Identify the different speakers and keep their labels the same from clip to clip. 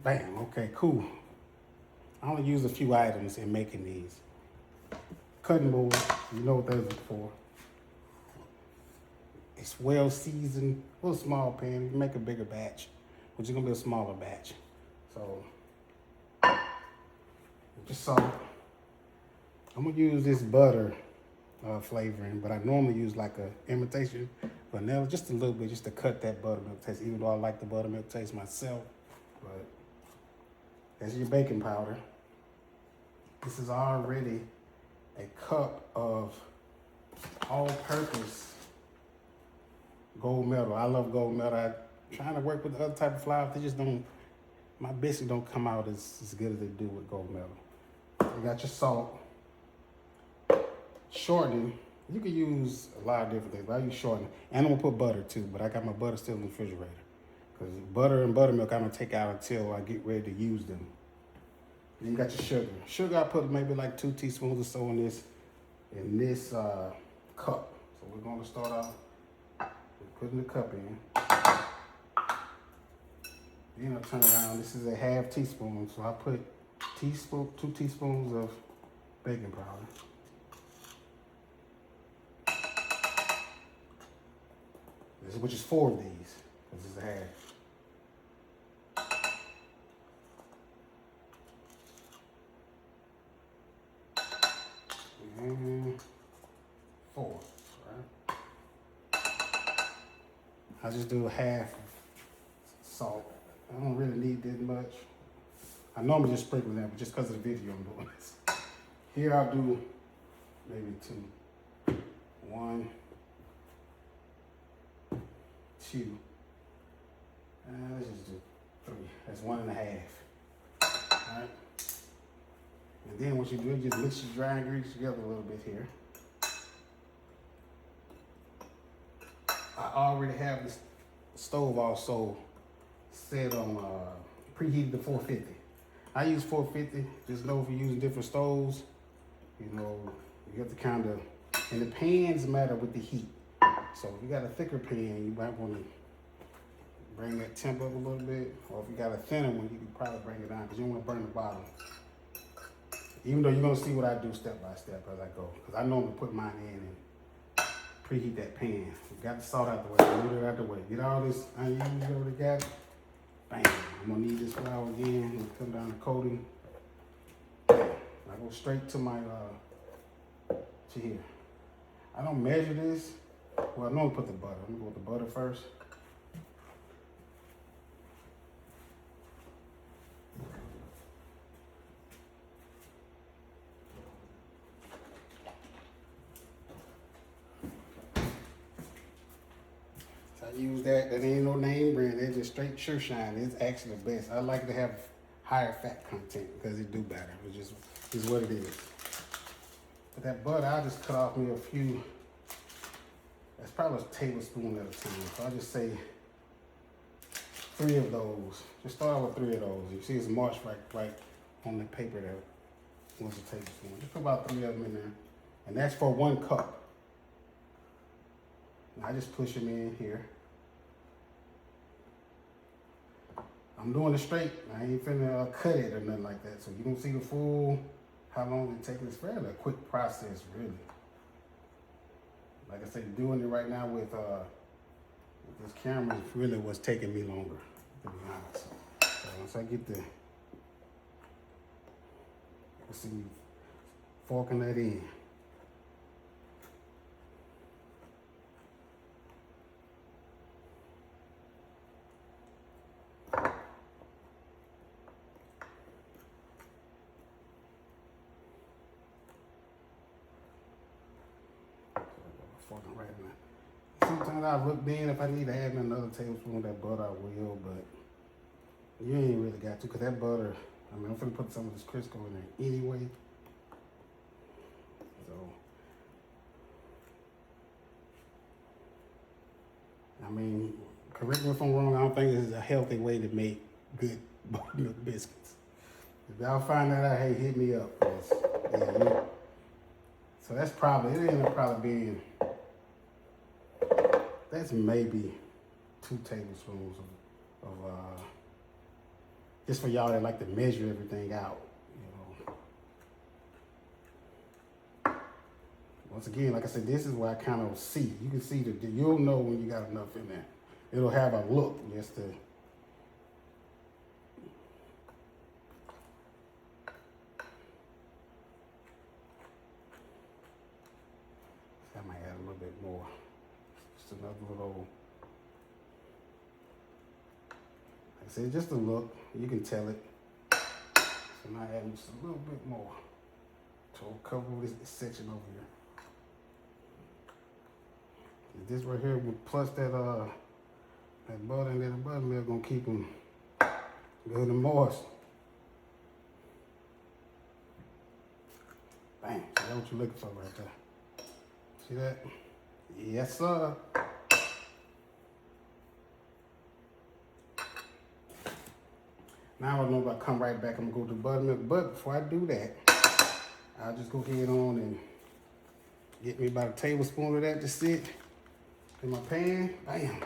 Speaker 1: Bam, okay, cool. I only use a few items in making these. Cutting board, you know what those are for. It's well seasoned, a little small pan. You can make a bigger batch, which is gonna be a smaller batch. So, just salt. I'm gonna use this butter flavoring, but I normally use like a imitation vanilla, just a little bit, just to cut that buttermilk taste, even though I like the buttermilk taste myself. But that's your baking powder. This is already a cup of all-purpose gold medal. I love gold medal. I'm trying to work with the other type of flour. They just don't, my biscuits don't come out as good as they do with gold medal. You got your salt. Shortening, you can use a lot of different things, but I use shortening. And I'm gonna put butter too, but I got my butter still in the refrigerator. Because butter and buttermilk I'm gonna take out until I get ready to use them. Then you got your sugar. Sugar, I put maybe like 2 teaspoons or so in this cup. So we're gonna start off with putting the cup in. Then I'll turn around. This is a half teaspoon, so I put 2 teaspoons of baking powder. Which is 4 of these. This is a half. And 4, right? I just do a half salt. I don't really need that much. I normally just sprinkle that, but just because of the video I'm doing this. Here I'll do maybe 2. 1, 2. Let's just do 3. That's 1 1/2. All right. And then what you do is just mix your dry ingredients together a little bit here. I already have this stove also set on preheated to 450. I use 450. Just know if you're using different stoves, you know, you have to kind of, and the pans matter with the heat. So if you got a thicker pan, you might want to bring that temp up a little bit. Or if you got a thinner one, you can probably bring it down because you don't want to burn the bottom. Even though you're going to see what I do step by step as I go. Because I normally put mine in and preheat that pan. You got the salt out the way, move it out the way. Get all this onion you already got. Bam. I'm going to need this flour again. I'm going to come down the coating. Bam. I go straight to my, to here. I don't measure this. Well, I normally put the butter. I'm going to go with the butter first. I use that. That ain't no name brand. It's just straight Sure Shine. It's actually the best. I like to have higher fat content because it do better. It's just is what it is. But that butter, I just cut off me a few. That's probably a tablespoon at a time. So I just say 3 of those. Just start out with 3 of those. You see it's marked right on the paper there. One's a tablespoon. Just put about 3 of them in there. And that's for 1 cup. And I just push them in here. I'm doing it straight. I ain't finna cut it or nothing like that. So you don't see the full, how long it takes. It's fairly a quick process, really. Like I said, doing it right now with this camera is really what's taking me longer, to be honest. So once I get the, let's see, forking that in. Right now. Sometimes I look then if I need to add another tablespoon of that butter, I will, but you ain't really got to because that butter, I mean, I'm gonna put some of this Crisco in there anyway. So, I mean, correct me if I'm wrong, I don't think this is a healthy way to make good buttermilk biscuits. If y'all find that out, hey, hit me up. Yeah, so that's probably, it ended up probably being, that's maybe 2 tablespoons of just for y'all that like to measure everything out, Once again, like I said, this is where I kind of see. You can see that you'll know when you got enough in there. It'll have a look just to. I might add a little bit more. Just another little. Like I said, just a look. You can tell it. So now adding just a little bit more to cover this section over here. This right here, plus that butter and that buttermilk, gonna keep them good and moist. Bang! So that's what you're looking for right there. See that? Yes, sir. Now I know if I come right back, I'm gonna go to buttermilk. But before I do that, I'll just go ahead on and get me about a tablespoon of that to sit in my pan. Bam.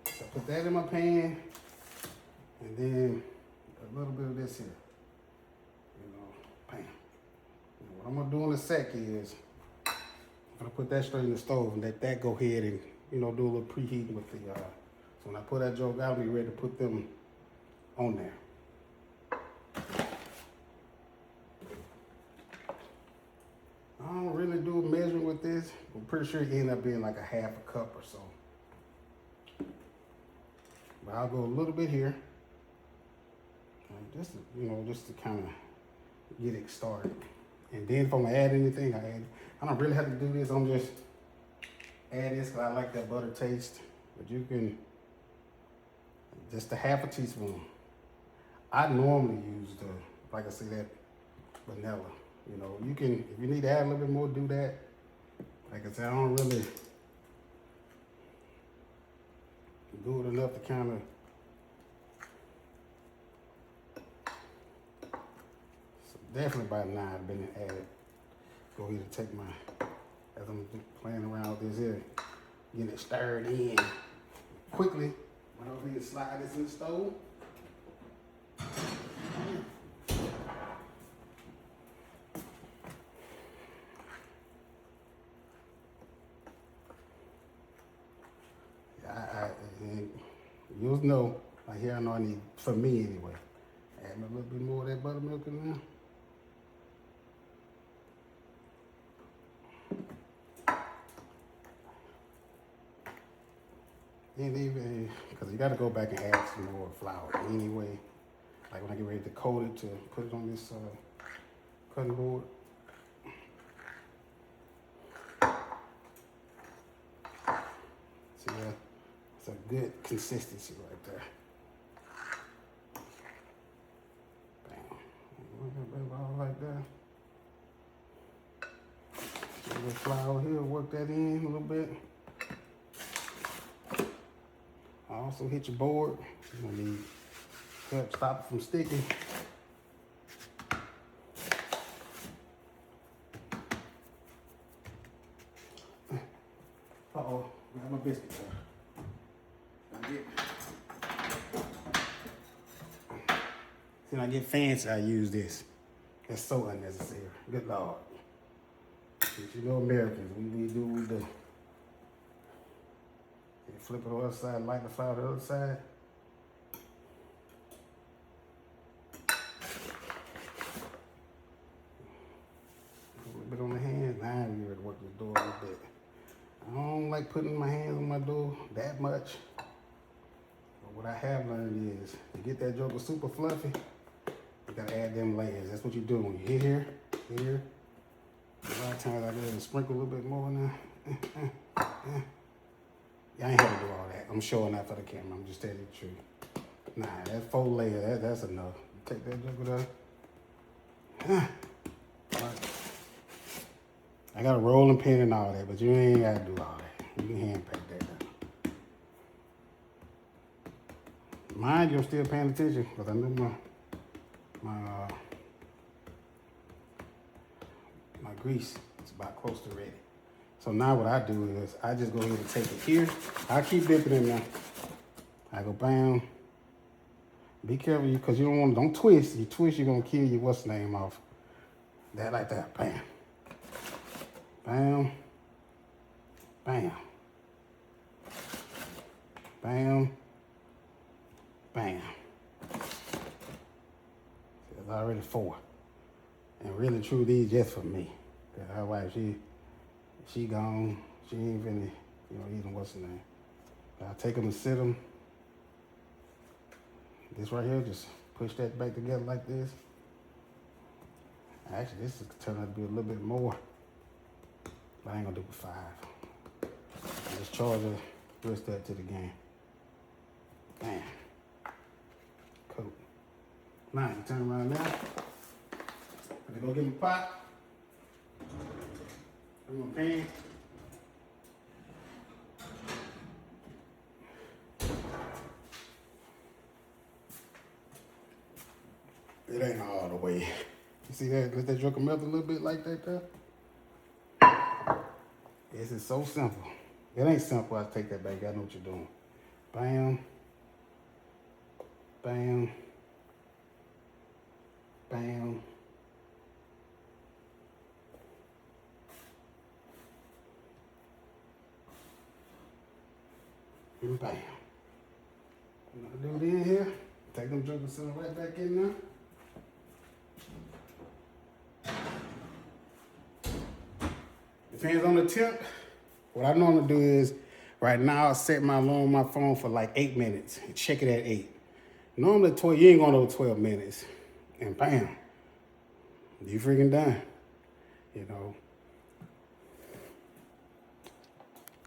Speaker 1: So I put that in my pan, and then a little bit of this here. Bam. And what I'm gonna do in a sec is I'm gonna put that straight in the stove and let that go ahead and do a little preheating with the. So when I put that joke out, I'll be ready to put them on there. I don't really do a measuring with this. I'm pretty sure it end up being like a half a cup or so. But I'll go a little bit here. Just to kind of get it started. And then if I'm gonna add anything, I don't really have to do this. I'm just add this because I like that butter taste. But you can, just a half a teaspoon. I normally use like I say, that vanilla. You can, if you need to add a little bit more, do that. Like I said, I don't really do it enough to kind of. So definitely by 9 I've been added. Go ahead and take my, as I'm playing around with this here, getting it stirred in quickly. I don't need to slide this in the stove. You'll know, like here I know I need, for me anyway, add a little bit more of that buttermilk in there. And even, because you got to go back and add some more flour anyway. Like when I get ready to coat it, to put it on this cutting board. See that? It's a good consistency right there. Bam. All like that. A little flour here, work that in a little bit. I also hit your board. You're gonna need help stop it from sticking. Uh-oh, I have my biscuit there. When I get fancy, I use this. It's so unnecessary. Good Lord. But Americans, we do what we do. You flip it on the other side, light the flour on the other side. A little bit on the hand. Now I'm ready to work this door a little bit. I don't like putting my hands on my door that much. But what I have learned is to get that joker super fluffy, you gotta add them layers. That's what you do when you hit here. A lot of times I go ahead and sprinkle a little bit more now. Yeah, I ain't have to do all that. I'm showing that for the camera. I'm just telling you the truth. Nah, that 4 layer, that's enough. You take that joker there. Right. I got a rolling pin and all that, but you ain't gotta do all that. You can hand pack that down. Mind you, I'm still paying attention because I knew my grease is about close to ready. So now what I do is I just go ahead and take it here. I keep dipping in there. I go bam. Be careful, because you don't twist. You twist, you're gonna kill your what's name off. That like that. Bam. Bam. Bam. Bam. Bam. There's already 4. And really true, these just for me. Cause her wife, she gone. She ain't finna, eating what's the name. I take them and sit them. This right here, just push that back together like this. Actually, this is turning out to be a little bit more. But I ain't gonna do it with 5. I just charge her, twist that to the game. Bam. Cool. Now, you turn around now. I'm gonna go get my pot. I'm gonna pan. It ain't all the way. You see that? Let that joker melt a little bit like that there. This is so simple. It ain't simple. I take that back. I know what you're doing. Bam. Bam. Bam. And bam. I'm gonna do it in here. Take them jokers sitting right back in there. Depends on the temp. What I normally do is, right now I set my alarm on my phone for like 8 minutes and check it at 8. Normally 12, you ain't going over 12 minutes. And bam, you freaking done.